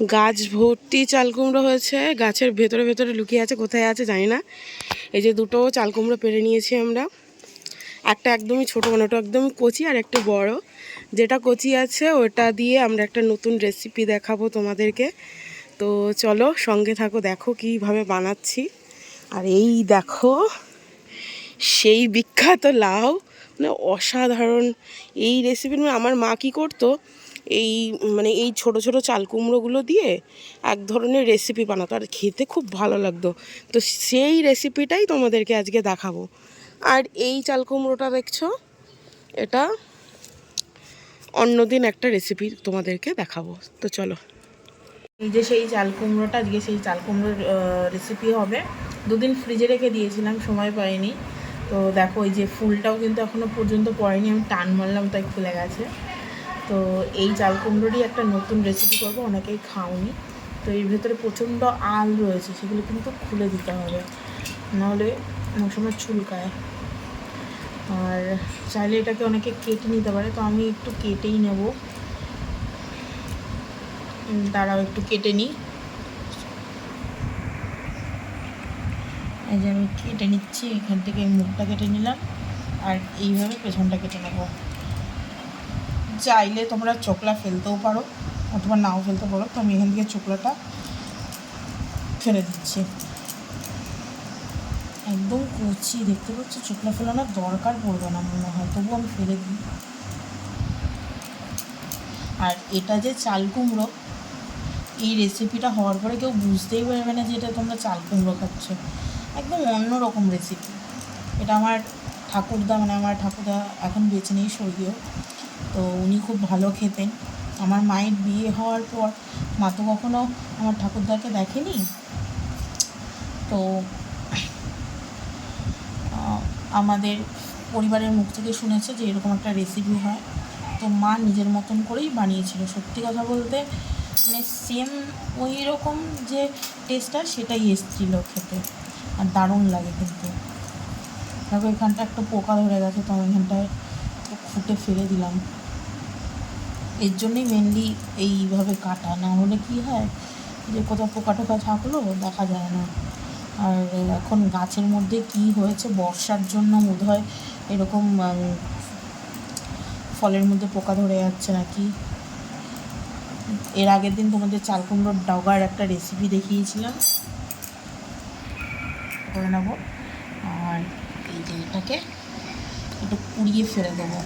গাছ ভর্তি চাল কুমড়ো হয়েছে, গাছের ভেতরে ভেতরে লুকিয়ে আছে, কোথায় আছে জানি না। এই যে দুটো চাল কুমড়ো পেরে নিয়েছি আমরা। একটা একদমই ছোটো, মানে ওটা একদমই কচি, আর একটা বড়। যেটা কচি আছে ওটা দিয়ে আমরা একটা নতুন রেসিপি দেখাবো তোমাদেরকে। তো চলো সঙ্গে থাকো, দেখো কীভাবে বানাচ্ছি। আর এই দেখো সেই বিখ্যাত লাউ, মানে অসাধারণ এই রেসিপি। আমার মা কী করতো, এই মানে এই ছোট ছোট চাল কুমড়োগুলো দিয়ে এক ধরনের রেসিপি বানাতো, আর খেতে খুব ভালো লাগতো। তো সেই রেসিপিটাই তোমাদেরকে আজকে দেখাবো। আর এই চাল কুমড়োটা দেখছো, এটা অন্যদিন একটা রেসিপি তোমাদেরকে দেখাবো। তো চলো, এই যে সেই চাল কুমড়োটা, আজকে সেই চাল কুমড়োর রেসিপি হবে। দুদিন ফ্রিজে রেখে দিয়েছিলাম, সময় পাইনি। তো দেখো এই যে ফুলটাও কিন্তু এখনও পর্যন্ত পড়েনি, আমি টান মারলাম তাই খুলে গেছে। তো এই চাল কুমড়োরই একটা নতুন রেসিপি করবো, অনেকেই খাওনি। তো এর ভেতরে প্রচণ্ড আল রয়েছে, সেগুলো কিন্তু খুলে দিতে হবে, নাহলে অনেক সময় চুলকায়। আর চাইলে এটাকে অনেকে কেটে নিতে পারে, তো আমি একটু কেটেই নেব। দাঁড়াও একটু কেটে নিই। এই যে আমি কেটে নিচ্ছি, এখান থেকে মুখটা কেটে নিলাম, আর এইভাবে পেছনটা কেটে নেব। চাইলে তোমরা চোকলা ফেলতেও পারো অথবা নাও ফেলতে পারো। তো আমি এখান থেকে চোকলাটা ফেলে দিচ্ছি। একদম কচি দেখতে পাচ্ছি, চোকলা ফেলানোর দরকার পড়বে না মনে হয়, তবু আমি ফেলে দিই। আর এটা যে চাল কুমড়ো, এই রেসিপিটা হওয়ার পরে কেউ বুঝতেই পারবে না যে এটা তোমরা চাল কুমড়ো খাচ্ছ। একদম অন্যরকম রেসিপি। এটা আমার ঠাকুরদা, মানে আমার ঠাকুরদা এখন বেঁচে নেই, স্বর্গীয়। তো উনি খুব ভালো খেতেন। আমার মায়ের বিয়ে হওয়ার পর মা তো কখনো আমার ঠাকুরদাকে দেখেনি। তো আমাদের পরিবারের মুখ থেকে শুনেছে যে এরকম একটা রেসিপি হয়। তো মা নিজের মতন করেই বানিয়েছিল। সত্যি কথা বলতে মানে সেম ওই রকম যে টেস্টটা, সেটাই এসেছিলো খেতে, আর দারুণ লাগে কিন্তু। দেখো এখানটা একটু পোকা ধরে গেছে, তো আমি এখানটায় ফুটে ফেলে দিলাম। এর জন্যই মেনলি এইভাবে কাটা, না হলে কী হয় যে কোথাও পোকা টোকা থাকলো দেখা যায় না। আর এখন গাছের মধ্যে কি হয়েছে, বর্ষার জন্য বোধহয় এরকম ফলের মধ্যে পোকা ধরে যাচ্ছে নাকি। এর আগের দিন তোমাদের চাল কুমড়োর ডগার একটা রেসিপি দেখিয়েছিলাম, করে নেবো। আর এই যে এটাকে একটু পুড়িয়ে ফেলে দেবো।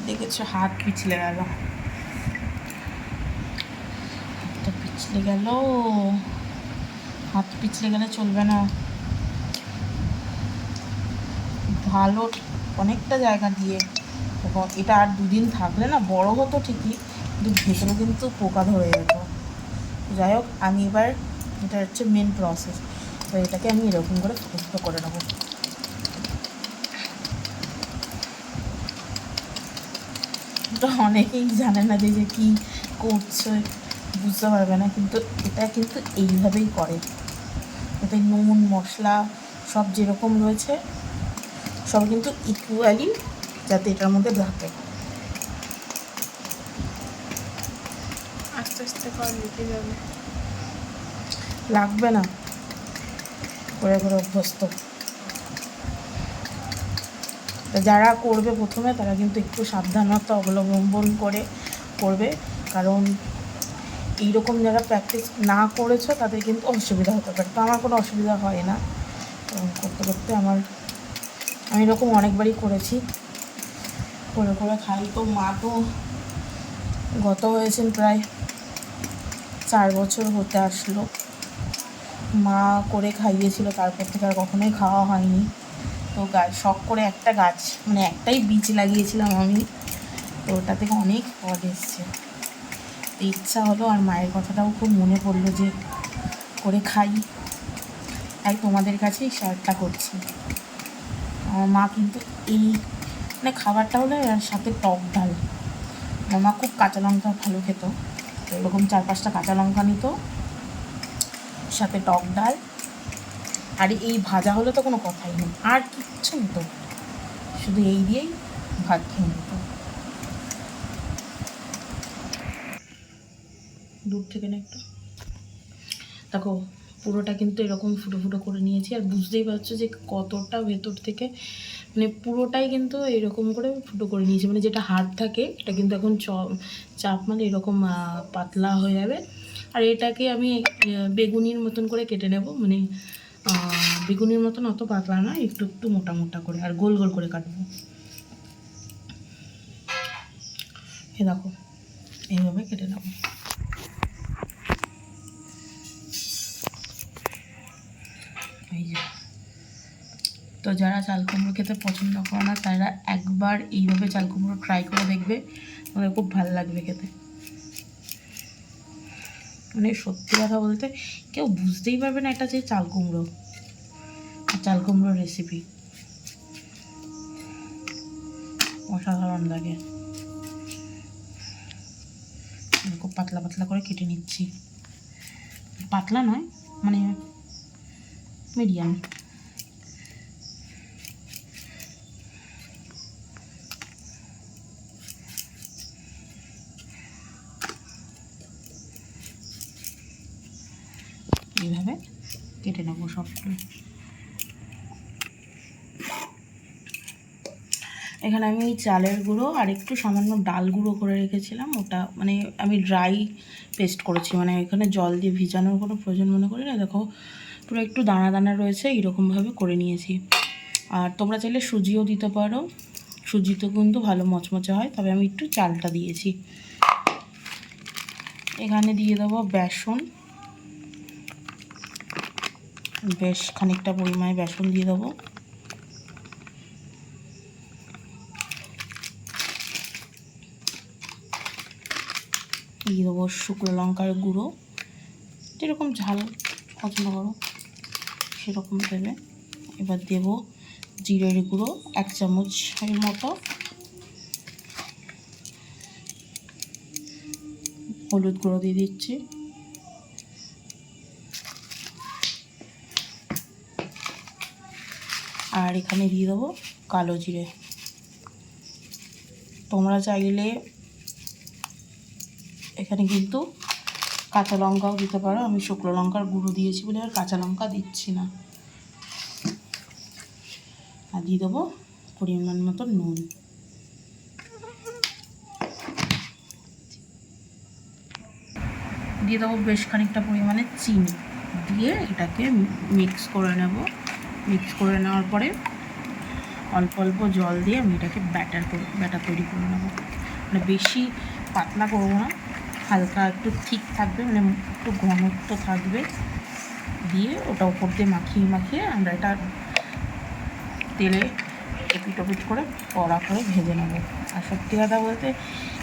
দেখেছো হাত পিছলে গেল, হাতটা পিছলে গেল। হাত পিছলে গেলে চলবে না, ভালো অনেকটা জায়গা দিয়ে। এটা আর দুদিন থাকলে না বড় হতো ঠিকই, কিন্তু ভেতরে কিন্তু পোকা ধরে যেত। যাই হোক, আমি এবার, এটা হচ্ছে মেন প্রসেস, তো এটাকে আমি এরকম করে ফুটো করে নেবো। এটা অনেকেই জানে না যে কী করছে, বুঝতে পারবে না, কিন্তু এটা কিন্তু এইভাবেই করে। এতে নুন মশলা সব যেরকম রয়েছে সব কিন্তু ইকুয়ালি যাতে এটার মধ্যে থাকে। আস্তে আস্তে কর, লিখে যাবে, লাগবে না, করে করে অভ্যস্ত। যারা করবে প্রথমে তারা কিন্তু একটু সাবধানতা অবলম্বন করে করবে, কারণ এইরকম যারা প্র্যাকটিস না করেছো তাদের কিন্তু অসুবিধা হতে পারে। তো আমার কোনো অসুবিধা হয় না করতে করতে। আমি এরকম অনেকবারই করেছি, করে করে খাই। তো মা তো গত হয়েছেন প্রায় 4 বছর হতে আসলো, মা করে খাইয়েছিল, তারপর থেকে আর কখনোই খাওয়া হয়নি। তো শখ করে একটা গাছ, মানে একটাই বীজ লাগিয়েছিলাম আমি, তো ওটা থেকে অনেক ফল এসছে। ইচ্ছা হলো, আর মায়ের কথাটাও খুব মনে পড়লো যে করে খাই, তাই তোমাদের কাছেই শেয়ারটা করছি। আমার মা কিন্তু এই মানে খাবারটা হলে সাথে টক ডাল, আমার মা খুব কাঁচা লঙ্কা ভালো খেত, তো এরকম 4-5টা কাঁচা লঙ্কা নিত, সাথে টক ডাল, আর এই ভাজা হলে তো কোনো কথাই নেই, আর কিচ্ছু নিত, শুধু এই দিয়েই ভাত খেয়ে নিত। দূর থেকে না একটু দেখো, পুরোটা কিন্তু এরকম ফুটো ফুটো করে নিয়েছি। আর বুঝতেই পারছো যে কতটা ভেতর থেকে মানে পুরোটাই কিন্তু এরকম করে ফুটো করে নিয়েছি। মানে যেটা হাড় থাকে এটা কিন্তু এখন চাপ মানে এরকম পাতলা হয়ে যাবে। আর এটাকে আমি বেগুনির মতন করে কেটে নেব, মানে বেগুনির মতন অত পাতলা না, একটু একটু মোটা মোটা করে, আর গোল গোল করে কাটবো। এ দেখো এইভাবে কেটে নেব। এই যে, তো যারা চাল কুমড়ো খেতে পছন্দ করে না তারা একবার এইভাবে চাল কুমড়ো ট্রাই করে দেখবে, তোমাদের খুব ভালো লাগবে খেতে। মানে সত্যি কথা বলতে কেউ বুঝতেই পারবে না এটা যে চাল কুমড়ো, চাল কুমড়োর রেসিপি। অসাধারণ লাগে। খুব পাতলা পাতলা করে কেটে নিচ্ছি, পাতলা নয় মানে মিডিয়াম। এইভাবে কেটে নেবো সবগুলো। এখানে আমি চালের গুঁড়ো আর একটু সামান্য ডাল গুঁড়ো করে রেখেছিলাম, ওটা মানে আমি ড্রাই পেস্ট করেছি, মানে এখানে জল দিয়ে ভিজানোর কোনো প্রয়োজন মনে করি না। দেখো পুরো একটু দানা দানা রয়েছে, এইরকমভাবে করে নিয়েছি। আর তোমরা চাইলে সুজিও দিতে পারো, সুজিতে কিন্তু ভালো মচমচে হয়, তবে আমি একটু চালটা দিয়েছি। এখানে দিয়ে দেবো বেসন, বেশ খানিকটা পরিমাণে বেসন দিয়ে দেবো। দিয়ে দেবো শুকনো লঙ্কার গুঁড়ো, যেরকম ঝাল পছন্দ করো সেরকম দেবে। এবার দেবো জিরের গুঁড়ো 1 চামচের মতো, হলুদ গুঁড়ো দিয়ে দিচ্ছি, আর এখানে দিয়ে দেবো কালো জিরে। তোমরা চাইলে এখানে কিন্তু কাঁচা লঙ্কাও দিতে পারো, আমি শুকনো লঙ্কার গুঁড়ো দিয়েছি বলে আর কাঁচা লঙ্কা দিচ্ছি না। আর দিয়ে দেবো পরিমাণ মতো নুন। দিয়ে দেবো বেশ খানিকটা পরিমাণে চিনি, দিয়ে এটাকে মিক্স করে নেব। মিক্স করে নেওয়ার পরে অল্প অল্প জল দিয়ে আমি এটাকে ব্যাটার তৈরি করে নেবো। মানে বেশি পাতলা করবো না, হালকা একটু ঠিক থাকবে, মানে একটু ঘনত্ব থাকবে। দিয়ে ওটা উপর দিয়ে মাখিয়ে মাখিয়ে আমরা এটা তেলে এপিট ওপিট করে কড়া করে ভেজে নেবো। আর সত্যি কথা বলতে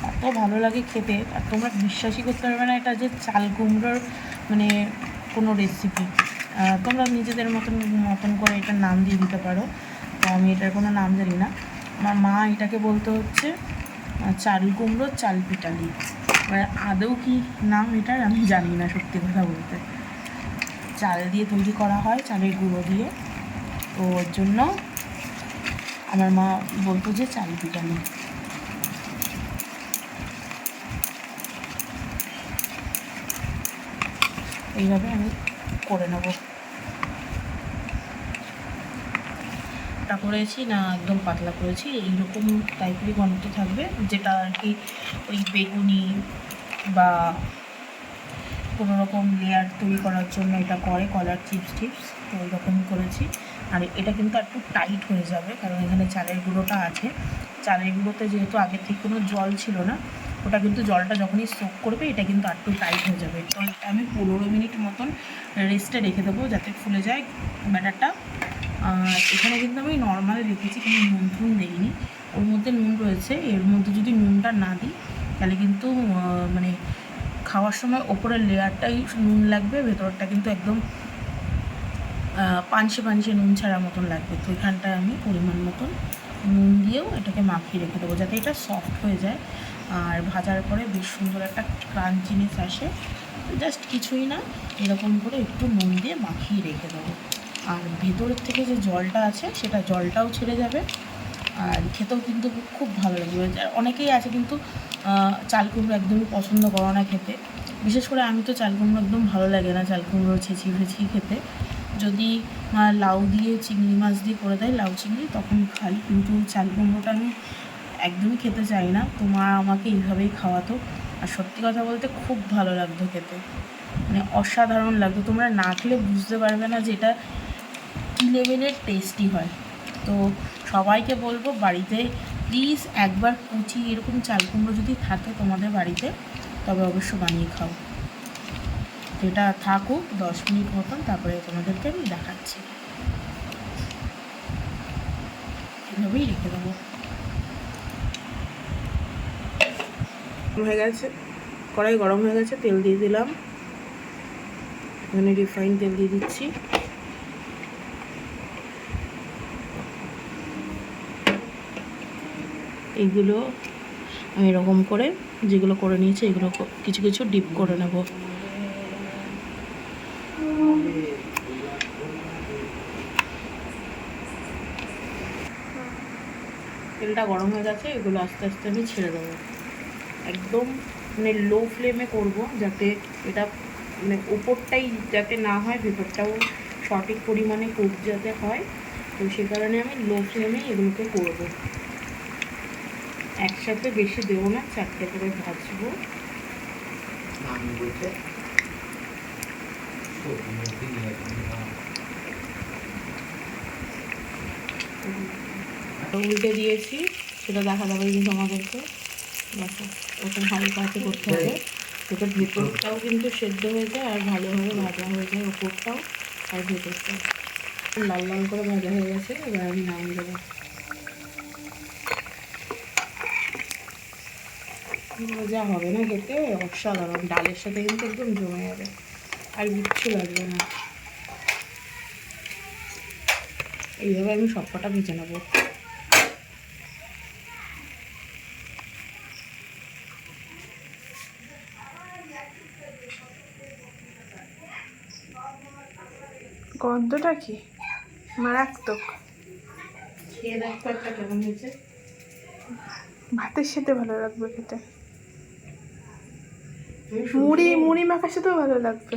এত ভালো লাগে খেতে, আর তোমরা বিশ্বাসই করতে পারবে না এটা যে চাল কুমড়োর মানে কোনো রেসিপি। তোমরা নিজেদের মতন করে এটার নাম দিয়ে দিতে পারো, তো আমি এটার কোনো নাম জানি না। আমার মা এটাকে বলতে হচ্ছে চাল কুমড়ো চাল পিটালি, এবার আদৌ কি নাম এটার আমি জানি না সত্যি কথা বলতে। চাল দিয়ে তৈরি করা হয়, চালের গুঁড়ো দিয়ে, তো ওর জন্য আমার মা বলতো যে চাল পিটালি। এইভাবে আমি করে নেব। টা করেছি না একদম পাতলা করেছি, এইরকম টাইপেরই ঘনত্ব থাকবে, যেটা আর কি ওই বেগুনি বা কোনো রকম লেয়ার তৈরি করার জন্য এটা করে, কলার চিপস টিপস, তো ওই রকমই করেছি। আর এটা কিন্তু একটু টাইট হয়ে যাবে, কারণ এখানে চালের গুঁড়োটা আছে। চালের গুঁড়োতে যেহেতু আগের থেকে কোনো জল ছিল না, ওটা কিন্তু জলটা যখনই সোক করবে এটা কিন্তু একটু টাইট হয়ে যাবে। তো এটা আমি 15 মিনিট মতন রেস্টে রেখে দেবো যাতে ফুলে যায় ব্যাটারটা। এখানে কিন্তু আমি নর্মাল রেখেছি, কোনো নুন টুন দিইনি, ওর মধ্যে নুন রয়েছে। এর মধ্যে যদি নুনটা না দিই তাহলে কিন্তু মানে খাওয়ার সময় ওপরের লেয়ারটাই নুন লাগবে, ভেতরটা কিন্তু একদম পাঞ্চে পাঞ্চে নুন ছাড়া মতন লাগবে। তো এখানটায় আমি পরিমাণ মতন নুন দিয়েও এটাকে মাখিয়ে রেখে দেবো যাতে এটা সফট হয়ে যায়, আর ভাজার পরে বেশ সুন্দর একটা ক্রাঞ্চিনেস আসে। জাস্ট কিছুই না, এরকম করে একটু নুন দিয়ে মাখিয়ে রেখে দেবো। আর ভেতরের থেকে যে জলটা আছে সেটা জলটাও ছেড়ে যাবে, আর খেতেও কিন্তু খুব ভালো লাগবে। অনেকেই আছে কিন্তু চাল কুমড়ো একদমই পছন্দ করো না খেতে, বিশেষ করে আমি তো চাল কুমড়ো একদম ভালো লাগে না, চাল কুমড়ো ছেঁচিয়ে ফেঁচিয়ে খেতে। যদি লাউ দিয়ে চিংড়ি মাছ দিয়ে করে দেয়, লাউ চিংড়ি, তখন খাই, কিন্তু চাল কুমড়োটা আমি একদমই খেতে চাই না। তো মা আমাকে এইভাবেই খাওয়াতো, আর সত্যি কথা বলতে খুব ভালো লাগতো খেতে, মানে অসাধারণ লাগতো। তোমরা না খেলে বুঝতে পারবে না যে এটা কী লেভেলের টেস্টি হয়। তো সবাইকে বলবো বাড়িতে প্লিজ একবার কুচি এরকম চাল কুমড়ো যদি থাকে তোমাদের বাড়িতে, তবে অবশ্য বানিয়ে খাও। এটা থাকুক 10 মিনিট মতন, তারপরে তোমাদেরকে আমি দেখাচ্ছি। এভাবেই রেখে দেবো। হয়ে গেছে, কড়াই গরম হয়ে গেছে, তেল দিয়ে দিলাম। এখানে রিফাইন তেল দিয়ে দিচ্ছি। এইগুলো আমি এরকম করে যেগুলো করে নিয়েছি এগুলো কিছু কিছু ডিপ করে নেব। তেলটা গরম হয়ে গেছে, এগুলো আস্তে আস্তে আমি ছেড়ে দেবো। একদম মানে লো ফ্লেমে করব, যাতে এটা মানে ওপরটাই যাতে না হয়, ভেতরটাও সঠিক পরিমাণে কুক যাতে হয়। তো সে কারণে আমি লো ফ্লেমে এগুলোকে করব। একসাথে বেশি দেবো না, 4টে করে ভাজবো। উল্টে দিয়েছি, সেটা দেখা যাবে কিন্তু আমাদেরকে। দেখো ওরকম হালকা হাতে করতে হবে, যাতে ভেতরটাও কিন্তু সেদ্ধ হয়ে যায় আর ভালোভাবে ভাজা হয়ে যায়, ওপরটাও আর ভেতরটাও। লাল লাল করে ভাজা হয়ে গেছে, এবার আমি নামিয়ে দেবো। মজা হবে না খেতে, অসাধারণ। ডালের সাথে কিন্তু একদম জমে যাবে, আর কিচ্ছু লাগবে না। এইভাবে আমি সবকটা ভেজে নেবো। গন্ধটা কি মারাত্মক। খেয়ে দেখো একটা কেমন হয়েছে। ভাতের সাথে ভালো লাগবে খেতে, মুড়ি মাখার সাথেও ভালো লাগবে।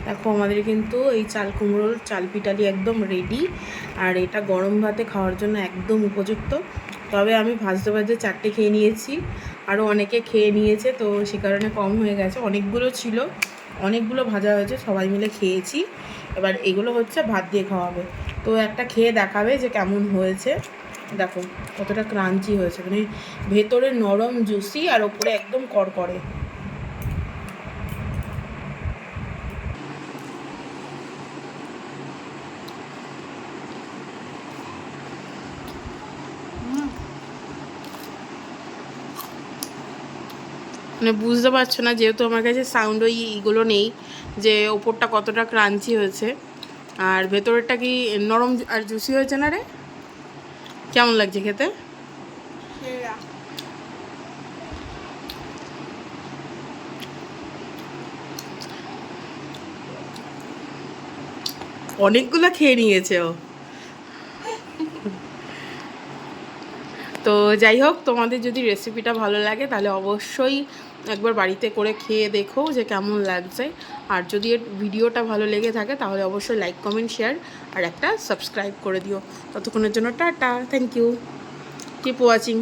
দেখো আমাদের কিন্তু এই চাল কুমড়োর চাল পিঠালি একদম রেডি, আর এটা গরম ভাতে খাওয়ার জন্য একদম উপযুক্ত। তবে আমি ভাজতে ভাজতে 4টে খেয়ে নিয়েছি, আরও অনেকে খেয়ে নিয়েছে, তো সে কারণে কম হয়ে গেছে। অনেকগুলো ছিল, অনেকগুলো ভাজা হয়েছে, সবাই মিলে খেয়েছি। এবার এগুলো হচ্ছে ভাত দিয়ে খাওয়াবে, তো একটা খেয়ে দেখাবে যে কেমন হয়েছে। দেখো কতটা ক্রাঞ্চি হয়েছে, মানে ভেতরে নরম জুসি আর ওপরে একদম কড়কড়ে। মানে বুঝতে পারছো না, যেহেতু আমার কাছে সাউন্ড ওই এইগুলো নেই, যে ওপরটা কতটা ক্রাঞ্চি হয়েছে আর ভেতরেরটা কি নরম আর জুসি হয়েছে না রে। কেমন লাগছে খেতে? অনেকগুলো খেয়ে নিয়েছে ও। তো যাই হোক, তোমাদের যদি রেসিপিটা ভালো লাগে তাহলে অবশ্যই একবার বাড়িতে করে খেয়ে দেখো যে কেমন লাগছে। আর যদি এর ভিডিওটা ভালো লেগে থাকে তাহলে অবশ্যই লাইক কমেন্ট শেয়ার আর একটা সাবস্ক্রাইব করে দিও। ততক্ষণের জন্য টাটা, থ্যাংক ইউ, কিপ ওয়াচিং।